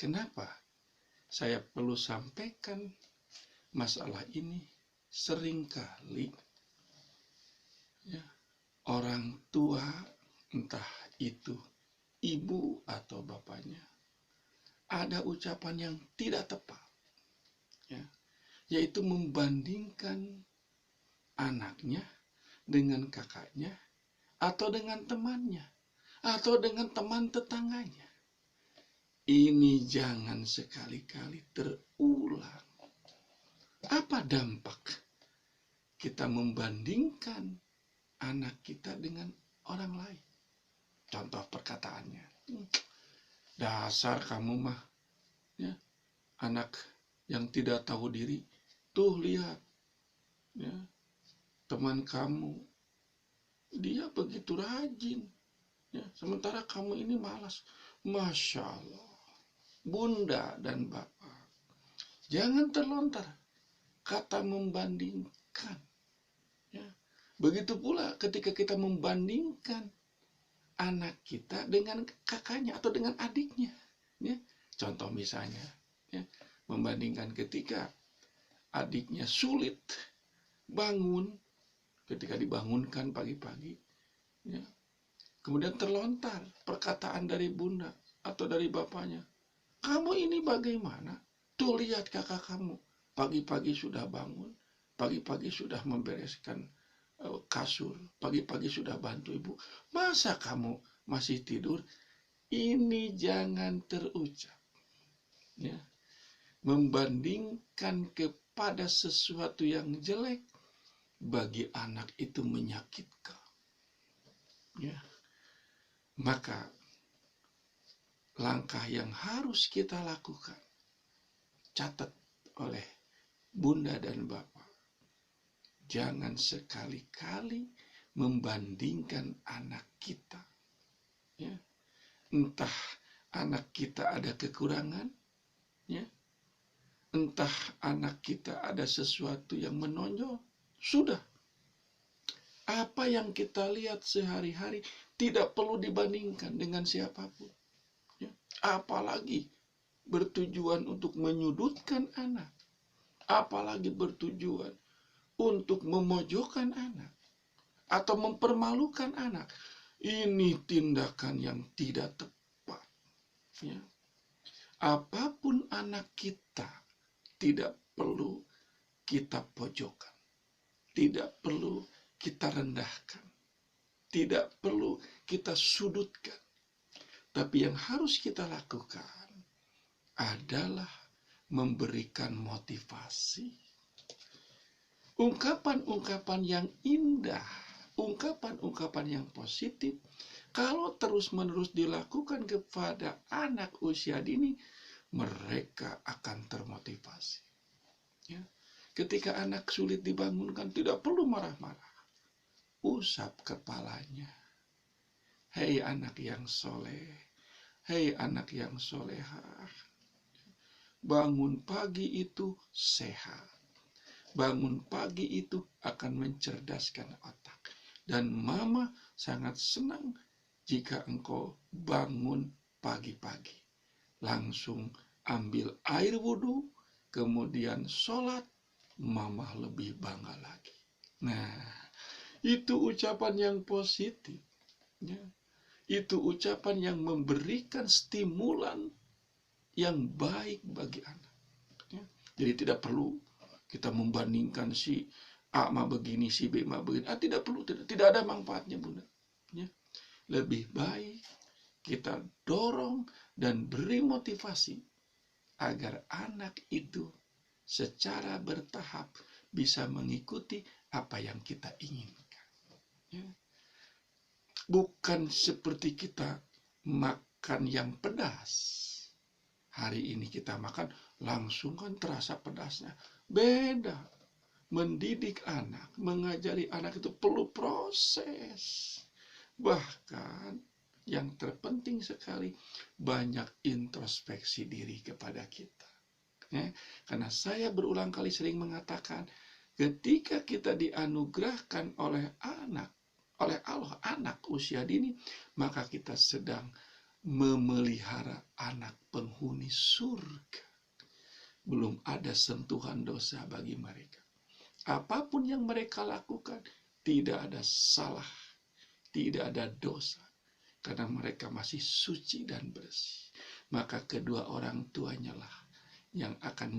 Kenapa saya perlu sampaikan masalah ini? Seringkali ya, orang tua, entah itu ibu atau bapaknya, ada ucapan yang tidak tepat, ya, yaitu membandingkan anaknya dengan kakaknya, atau dengan temannya, atau dengan teman tetangganya. Ini jangan sekali-kali terulang. Apa dampak kita membandingkan anak kita dengan orang lain? Contoh perkataannya, dasar kamu mah, ya, anak yang tidak tahu diri. Tuh lihat, ya, teman kamu, dia begitu rajin, ya, sementara kamu ini malas. Masya Allah, Bunda dan Bapak, jangan terlontar kata membandingkan. Ya. Begitu pula ketika kita membandingkan anak kita dengan kakaknya atau dengan adiknya. Ya. Contoh misalnya, ya, membandingkan ketika adiknya sulit bangun, ketika dibangunkan pagi-pagi, ya, kemudian terlontar perkataan dari bunda atau dari bapaknya, kamu ini bagaimana? Tuh lihat kakak kamu, pagi-pagi sudah bangun, pagi-pagi sudah membereskan kasur, pagi-pagi sudah bantu ibu. Masa kamu masih tidur? Ini jangan terucap. Ya. Membandingkan kepada sesuatu yang jelek bagi anak itu menyakitkan. Ya. Maka langkah yang harus kita lakukan, catat oleh Bunda dan Bapak, jangan sekali-kali membandingkan anak kita. Ya. Entah anak kita ada kekurangan, ya, entah anak kita ada sesuatu yang menonjol, sudah. Apa yang kita lihat sehari-hari tidak perlu dibandingkan dengan siapapun. Ya. Apalagi bertujuan untuk menyudutkan anak, apalagi bertujuan untuk memojokkan anak atau mempermalukan anak. Ini tindakan yang tidak tepat. Ya. Apapun anak kita tidak perlu kita pojokkan, tidak perlu kita rendahkan, tidak perlu kita sudutkan. Tapi yang harus kita lakukan adalah memberikan motivasi. Ungkapan-ungkapan yang indah, ungkapan-ungkapan yang positif, kalau terus-menerus dilakukan kepada anak usia dini, mereka akan termotivasi. Ya. Ketika anak sulit dibangunkan, tidak perlu marah-marah. Usap kepalanya. Hei anak yang soleh, hei anak yang solehah, bangun pagi itu sehat. Bangun pagi itu akan mencerdaskan otak. Dan mama sangat senang jika engkau bangun pagi-pagi. Langsung ambil air wudhu, kemudian sholat, mama lebih bangga lagi. Nah, itu ucapan yang positif. Ya. Itu ucapan yang memberikan stimulan yang baik bagi anak. Ya. Jadi tidak perlu kita membandingkan si A mah begini, si B mah begini. Tidak perlu, tidak ada manfaatnya, Bunda. Ya. Lebih baik kita dorong dan beri motivasi agar anak itu secara bertahap bisa mengikuti apa yang kita inginkan. Ya. Bukan seperti kita makan yang pedas. Hari ini kita makan langsung kan terasa pedasnya. Beda. Mendidik anak, mengajari anak itu perlu proses. Bahkan yang terpenting sekali, banyak introspeksi diri kepada kita. Ya, karena saya berulang kali sering mengatakan, ketika kita dianugerahkan oleh Allah anak usia dini, maka kita sedang memelihara anak penghuni surga. Belum ada sentuhan dosa bagi mereka. Apapun yang mereka lakukan, tidak ada salah, tidak ada dosa, karena mereka masih suci dan bersih. Maka kedua orang tuanya lah yang akan